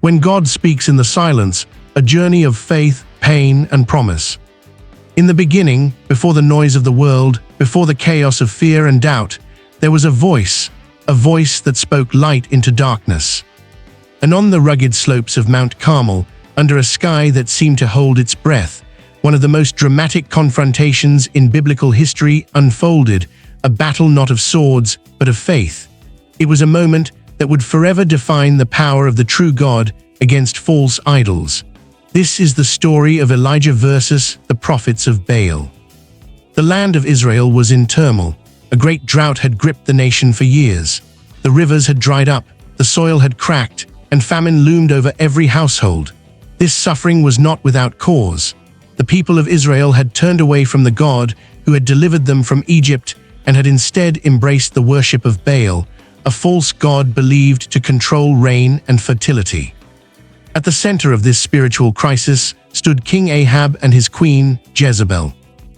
When God speaks in the silence, a journey of faith, pain, and promise. In the beginning, before the noise of the world, before the chaos of fear and doubt, there was a voice that spoke light into darkness. And on the rugged slopes of Mount Carmel, under a sky that seemed to hold its breath, one of the most dramatic confrontations in biblical history unfolded, a battle not of swords, but of faith. It was a moment that would forever define the power of the true God against false idols. This is the story of Elijah versus the prophets of Baal. The land of Israel was in turmoil. A great drought had gripped the nation for years. The rivers had dried up, the soil had cracked, and famine loomed over every household. This suffering was not without cause. The people of Israel had turned away from the God who had delivered them from Egypt and had instead embraced the worship of Baal, a false god believed to control rain and fertility. At the center of this spiritual crisis stood King Ahab and his queen, Jezebel.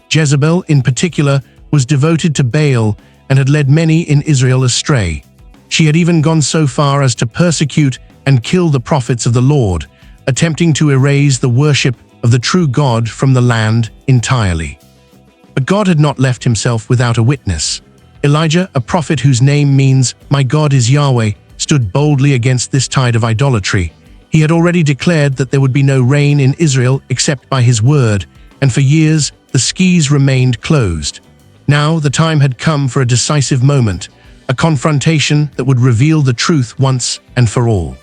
Jezebel, in particular, was devoted to Baal and had led many in Israel astray. She had even gone so far as to persecute and kill the prophets of the Lord, attempting to erase the worship of the true God from the land entirely. But God had not left himself without a witness. Elijah, a prophet whose name means "My God is Yahweh," stood boldly against this tide of idolatry. He had already declared that there would be no rain in Israel except by his word, and for years the skies remained closed. Now the time had come for a decisive moment, a confrontation that would reveal the truth once and for all.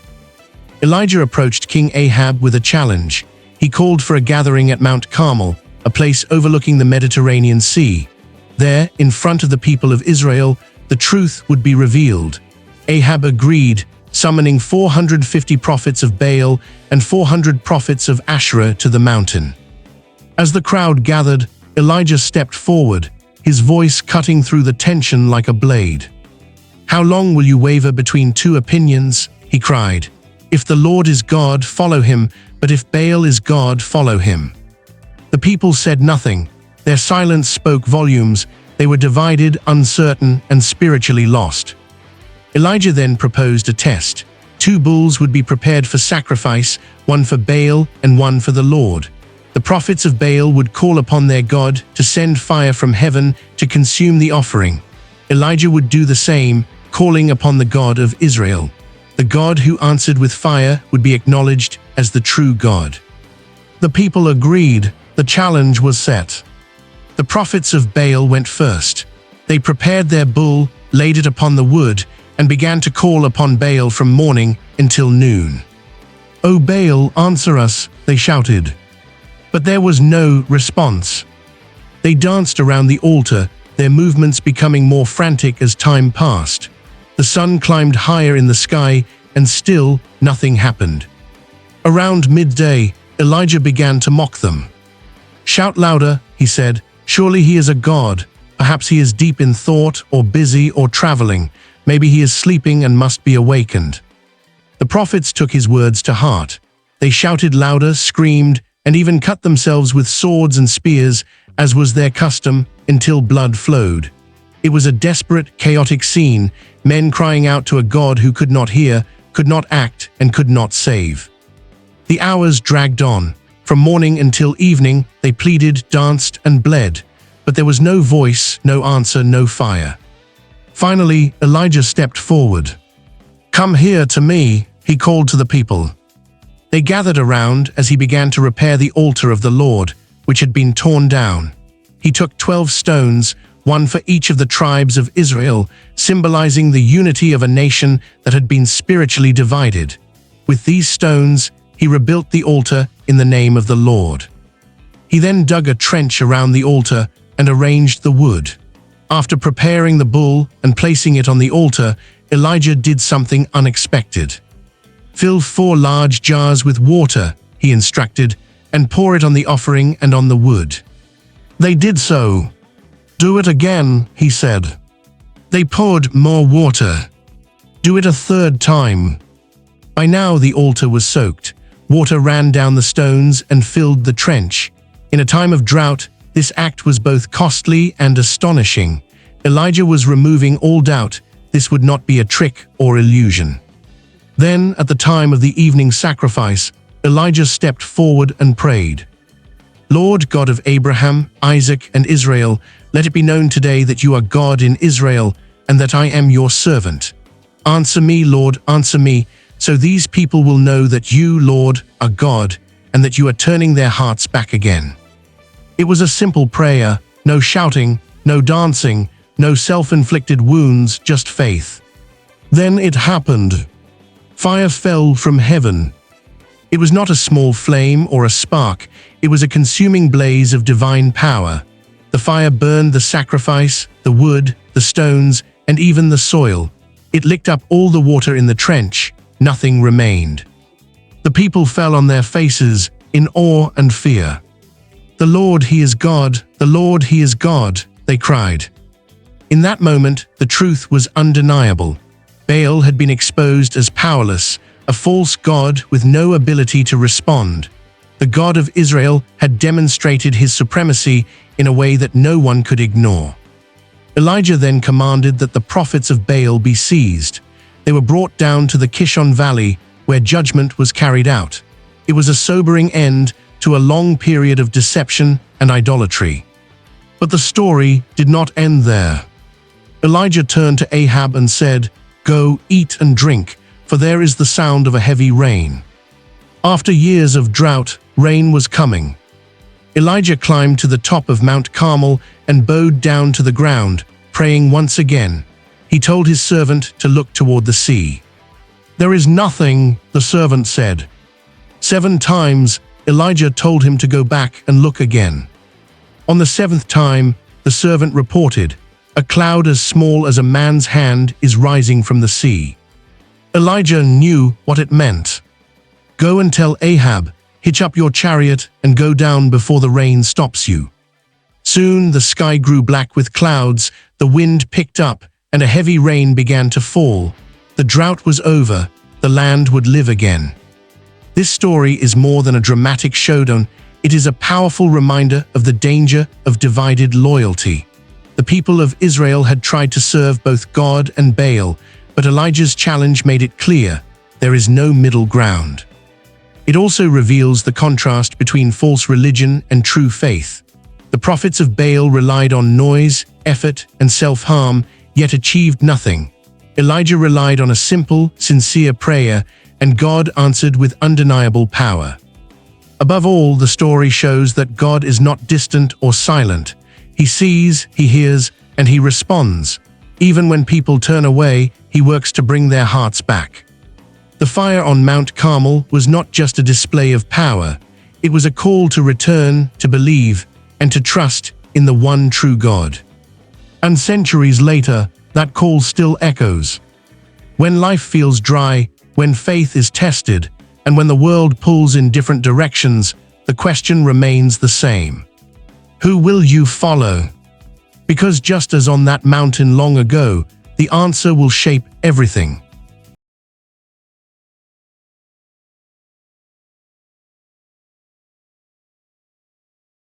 Elijah approached King Ahab with a challenge. He called for a gathering at Mount Carmel, a place overlooking the Mediterranean Sea. There, in front of the people of Israel, the truth would be revealed. Ahab agreed, summoning 450 prophets of Baal and 400 prophets of Asherah to the mountain. As the crowd gathered, Elijah stepped forward, his voice cutting through the tension like a blade. "How long will you waver between two opinions?" he cried. "If the Lord is God, follow him, but if Baal is God, follow him." The people said nothing. Their silence spoke volumes. They were divided, uncertain, and spiritually lost. Elijah then proposed a test. 2 bulls would be prepared for sacrifice, one for Baal and one for the Lord. The prophets of Baal would call upon their God to send fire from heaven to consume the offering. Elijah would do the same, calling upon the God of Israel. The God who answered with fire would be acknowledged as the true God. The people agreed. The challenge was set. The prophets of Baal went first. They prepared their bull, laid it upon the wood, and began to call upon Baal from morning until noon. "O Baal, answer us," they shouted. But there was no response. They danced around the altar, their movements becoming more frantic as time passed. The sun climbed higher in the sky, and still nothing happened. Around midday, Elijah began to mock them. "Shout louder," he said. "Surely he is a god. Perhaps he is deep in thought, or busy, or traveling. Maybe he is sleeping and must be awakened." The prophets took his words to heart. They shouted louder, screamed, and even cut themselves with swords and spears, as was their custom, until blood flowed. It was a desperate, chaotic scene, men crying out to a God who could not hear, could not act, and could not save. The hours dragged on. From morning until evening, they pleaded, danced, and bled. But there was no voice, no answer, no fire. Finally, Elijah stepped forward. "Come here to me," he called to the people. They gathered around as he began to repair the altar of the Lord, which had been torn down. He took 12 stones, one for each of the tribes of Israel, symbolizing the unity of a nation that had been spiritually divided. With these stones, he rebuilt the altar in the name of the Lord. He then dug a trench around the altar and arranged the wood. After preparing the bull and placing it on the altar, Elijah did something unexpected. "Fill 4 large jars with water," he instructed, "and pour it on the offering and on the wood." They did so. "Do it again," he said. They poured more water. "Do it a 3rd time." By now the altar was soaked. Water ran down the stones and filled the trench. In a time of drought, this act was both costly and astonishing. Elijah was removing all doubt. This would not be a trick or illusion. Then, at the time of the evening sacrifice, Elijah stepped forward and prayed, "Lord God of Abraham, Isaac, and Israel, let it be known today that you are God in Israel, and that I am your servant. Answer me, Lord, answer me, so these people will know that you, Lord, are God, and that you are turning their hearts back again." It was a simple prayer, no shouting, no dancing, no self-inflicted wounds, just faith. Then it happened. Fire fell from heaven. It was not a small flame or a spark, it was a consuming blaze of divine power. The fire burned the sacrifice, the wood, the stones, and even the soil. It licked up all the water in the trench. Nothing remained. The people fell on their faces in awe and fear. "The Lord, He is God! The Lord, He is God!" they cried. In that moment, the truth was undeniable. Baal had been exposed as powerless, a false god with no ability to respond. The God of Israel had demonstrated his supremacy in a way that no one could ignore. Elijah then commanded that the prophets of Baal be seized. They were brought down to the Kishon Valley, where judgment was carried out. It was a sobering end to a long period of deception and idolatry. But the story did not end there. Elijah turned to Ahab and said, "Go, eat and drink, for there is the sound of a heavy rain." After years of drought, rain was coming. Elijah climbed to the top of Mount Carmel and bowed down to the ground, praying once again. He told his servant to look toward the sea. "There is nothing," the servant said. 7 times, Elijah told him to go back and look again. On the 7th time, the servant reported, "A cloud as small as a man's hand is rising from the sea." Elijah knew what it meant. "Go and tell Ahab, hitch up your chariot and go down before the rain stops you." Soon the sky grew black with clouds, the wind picked up, and a heavy rain began to fall. The drought was over, the land would live again. This story is more than a dramatic showdown, it is a powerful reminder of the danger of divided loyalty. The people of Israel had tried to serve both God and Baal, but Elijah's challenge made it clear, there is no middle ground. It also reveals the contrast between false religion and true faith. The prophets of Baal relied on noise, effort, and self-harm, yet achieved nothing. Elijah relied on a simple, sincere prayer, and God answered with undeniable power. Above all, the story shows that God is not distant or silent. He sees, He hears, and He responds. Even when people turn away, He works to bring their hearts back. The fire on Mount Carmel was not just a display of power, it was a call to return, to believe, and to trust in the one true God. And centuries later, that call still echoes. When life feels dry, when faith is tested, and when the world pulls in different directions, the question remains the same. Who will you follow? Because just as on that mountain long ago, the answer will shape everything.